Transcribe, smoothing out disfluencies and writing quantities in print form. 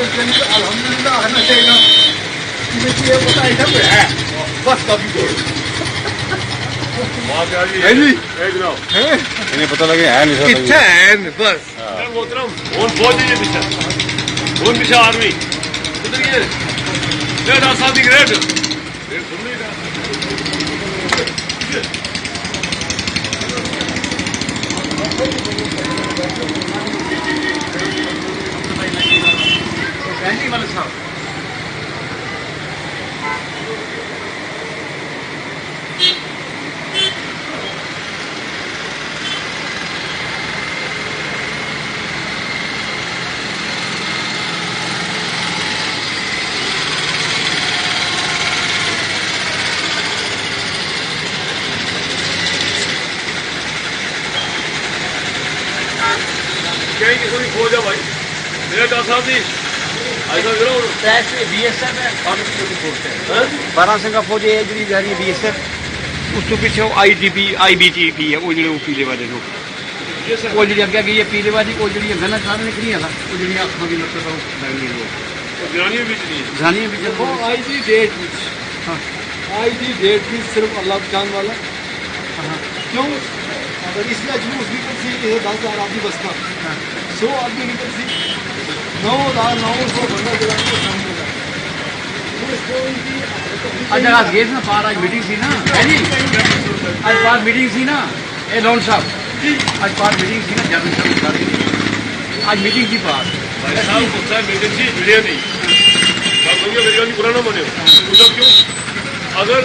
अल्हम्दुलिल्लाह आना चाहिए ना कि ये पता आइटम है बस काफी को इन्हें पता लगे है नहीं कितना है बस मोहतरम और बहुत ही पीछे आर्मी किधर ये रेड आसादी रेड सुन नहीं रहा वाले साहब कहीं की कोई खोज है भाई मेरे डॉक्टर साहब जी ऐसा करो बीएसएफ है और बारह सिंह फौज है जी जा रही है बीएसएफ उस तो पीछे आईटीबी आईबीटीपी है वो जो पीले वाले लोग वो जी अगे गई है पीले वाली वो जी गन्ना खाद निकली है ना वो जी अखों की मतलब लगनी लोग जानिए भी चलिए जानिए भी वो आई थी डेट हाँ आई थी डेट भी सिर्फ अल्लाह चांद वाला क्यों अगर इसमें जुलूस भी कर सी 10,000 आदमी बसता 100 आदमी निकल सी 9,900 बंदा जला के सामने अच्छा आज गए ना पार आज मीटिंग थी ना है जी आज पार मीटिंग थी ना ए लॉन साहब आज पार मीटिंग थी ना जनरल साहब आज मीटिंग थी पार भाई साहब गुस्सा मीटिंग थी वीडियो नहीं सब लोग मेरी बात बुरा ना माने पूछो क्यों अगर